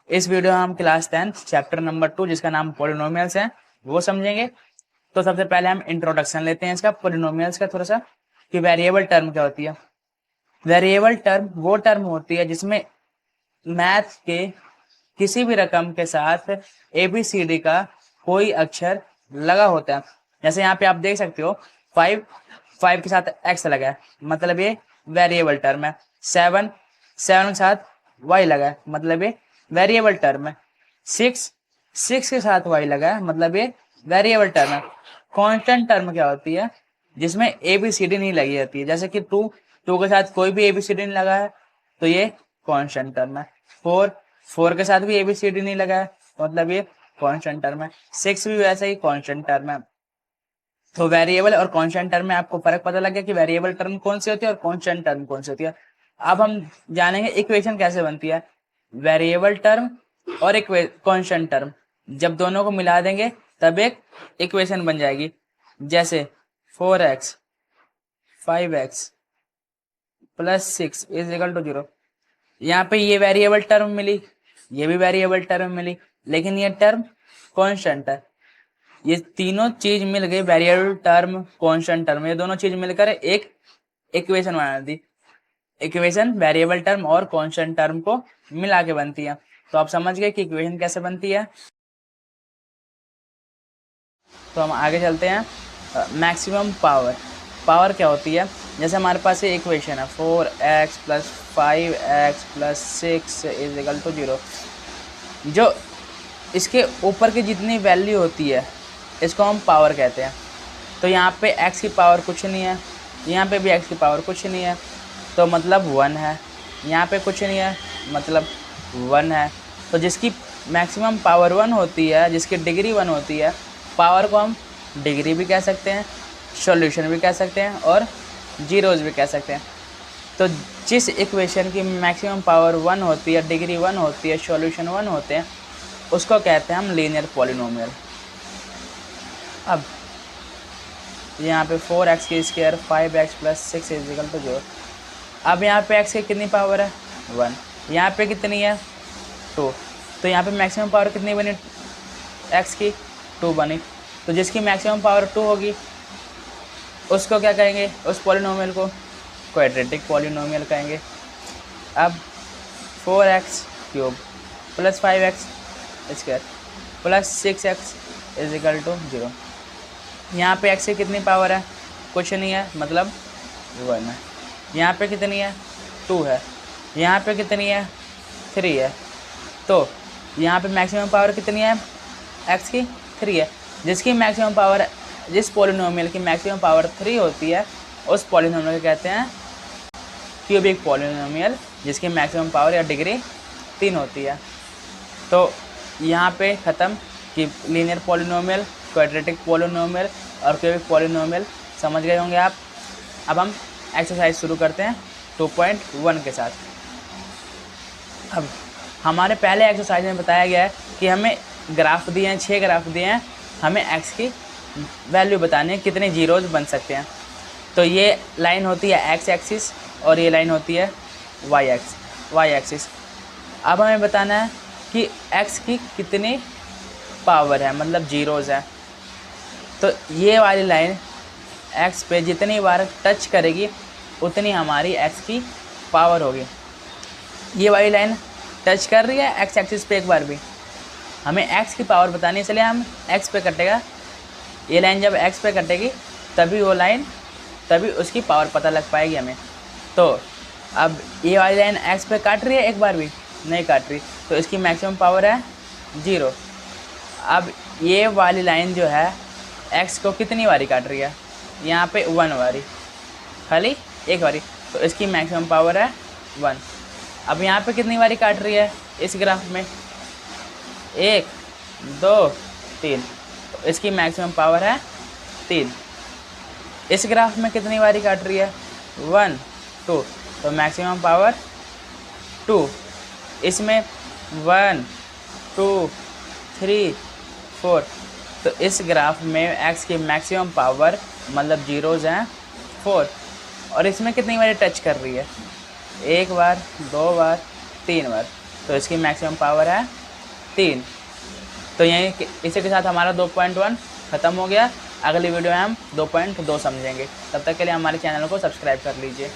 इस वीडियो में हम क्लास 10 चैप्टर नंबर 2 जिसका नाम पॉलिनोमियल्स है वो समझेंगे। तो सबसे पहले हम इंट्रोडक्शन लेते हैं इसका पॉलिनोमियल्स का थोड़ा सा, कि वेरिएबल टर्म क्या होती है। वेरिएबल टर्म वो टर्म होती है जिसमें मैथ के किसी भी रकम के साथ ABCD का कोई अक्षर लगा होता है। जैसे यहाँ पे आप देख सकते हो 5 के साथ x लगा है, मतलब ये वेरिएबल टर्म है। 7 के साथ y लगा है, मतलब ये वेरिएबल टर्म है। 6 के साथ y लगा है, मतलब ये वेरिएबल टर्म है। कांस्टेंट टर्म क्या होती है? जिसमें ABCD नहीं लगी रहती है। जैसे कि 2 के साथ कोई भी ABCD नहीं लगा है तो ये कांस्टेंट टर्म है। 4 के साथ भी ABCD नहीं लगा है, मतलब ये कांस्टेंट टर्म है। 6 भी वैसा ही कांस्टेंट टर्म है। तो वेरिएबल और कांस्टेंट टर्म में आपको फर्क पता लग गया कि वेरिएबल टर्म कौन सी होती है और कांस्टेंट टर्म कौन सी होती है। अब हम जानेंगे इक्वेशन कैसे बनती है। वेरिएबल टर्म और कांस्टेंट टर्म जब दोनों को मिला देंगे तब एक इक्वेशन बन जाएगी। जैसे 4x 5x plus 6 is equal to 0। यहाँ पे ये वेरिएबल टर्म मिली, ये भी वेरिएबल टर्म मिली, लेकिन ये टर्म कांस्टेंट है। ये तीनों चीज मिल गई, वेरिएबल टर्म कांस्टेंट टर्म, ये दोनों चीज मिलकर एक इक्वेशन बना दी। इक्वेशन वेरिएबल टर्म और कांस्टेंट टर्म को मिला के बनती है। तो आप समझ गए कि इक्वेशन कैसे बनती है। तो हम आगे चलते हैं। मैक्सिमम पावर क्या होती है? जैसे हमारे पास ये इक्वेशन है 4x plus 5x plus 6 is equal to 0। जो इसके ऊपर की जितनी वैल्यू होती है इसको हम पावर कहते हैं। तो यहाँ पे x की पावर कुछ नहीं है, यहाँ पे भी x की पावर कुछ नहीं है, तो मतलब 1 है। यहाँ पे कुछ नहीं है, मतलब 1 है। तो जिसकी मैक्सिमम पावर 1 होती है, जिसकी डिग्री 1 होती है, पावर को हम डिग्री भी कह सकते हैं, सॉल्यूशन भी कह सकते हैं और जीरोज भी कह सकते हैं। तो जिस इक्वेशन की मैक्सिमम पावर 1 होती है, डिग्री 1 होती है, सॉल्यूशन 1 होते हैं, उसको कहते हैं हम लीनियर पॉलिनोमियल। अब यहाँ पे 4x की square 5x plus 6 is equal to 0। अब यहाँ पे x की कितनी पावर है? 1। यहाँ पे कितनी है? 2। तो यहाँ पे मैक्सिमम पावर कितनी बनी x की? 2 बनी। तो जिसकी मैक्सिमम पावर 2 होगी उसको क्या कहेंगे? उस पॉलिनोमियल को क्वाड्रेटिक पॉलिनोमियल कहेंगे। अब 4x cube plus 5x square plus 6x is equal to 0। यहाँ पे x की कितनी पावर है? कुछ नहीं है, मतलब 1 है। यहाँ पे कितनी है? 2 है। यहाँ पे कितनी है? 3 है। तो यहाँ पे मैक्सिमम पावर कितनी है x की? 3 है। जिसकी मैक्सिमम पावर, जिस पॉलिनोमियल की मैक्सिमम पावर 3 होती है उस पॉलिनोमियल को कहते हैं क्यूबिक पॉलिनोमियल, जिसकी मैक्सिमम पावर या डिग्री 3 होती है। तो यहाँ पे ख़त्म कि लीनियर पॉलिनोमियल, क्वाड्रेटिक पॉलिनोमियल और क्यूबिक पॉलिनोमियल समझ गए होंगे आप। अब हम एक्सरसाइज शुरू करते हैं 2.1 के साथ। अब हमारे पहले एक्सरसाइज में बताया गया है कि हमें ग्राफ दिए हैं, 6 ग्राफ दिए हैं, हमें x की वैल्यू बतानी है, कितने जीरोज बन सकते हैं। तो ये लाइन होती है x एक्सिस और ये लाइन होती है y एक्सिस। अब हमें बताना है कि x की कितनी पावर है, मतलब जीरोज है। तो ये वाली लाइन x पे जितनी बार टच करेगी उतनी हमारी x की पावर होगी। ये वाली लाइन टच कर रही है x एक्सिस पे एक बार भी, हमें x की पावर बतानी है, इसलिए हम x पे कटेगा। ये लाइन जब x पे कटेगी तभी उसकी पावर पता लग पाएगी हमें। तो अब ये वाली लाइन x पे काट रही है, एक बार भी नहीं काट रही, तो इसकी मैक्सिमम पावर है 0। अब ये वाली लाइन जो है x को कितनी बारी काट रही है? यहाँ पे 1 बारी, खाली एक बारी, तो इसकी मैक्सिमम पावर है 1। अब यहाँ पे कितनी बारी काट रही है इस ग्राफ में? 1 2 3, तो इसकी मैक्सिमम पावर है 3। इस ग्राफ में कितनी बारी काट रही है? 1 2, तो मैक्सिमम पावर 2। इसमें 1 2 3 4, तो इस ग्राफ में x की मैक्सिमम पावर, मतलब जीरोज हैं 4। और इसमें कितनी बार टच कर रही है? 1 बार 2 बार 3 बार, तो इसकी मैक्सिमम पावर है 3। तो यहीं इसी के साथ हमारा 2.1 ख़त्म हो गया। अगली वीडियो में हम 2.2 समझेंगे। तब तक के लिए हमारे चैनल को सब्सक्राइब कर लीजिए।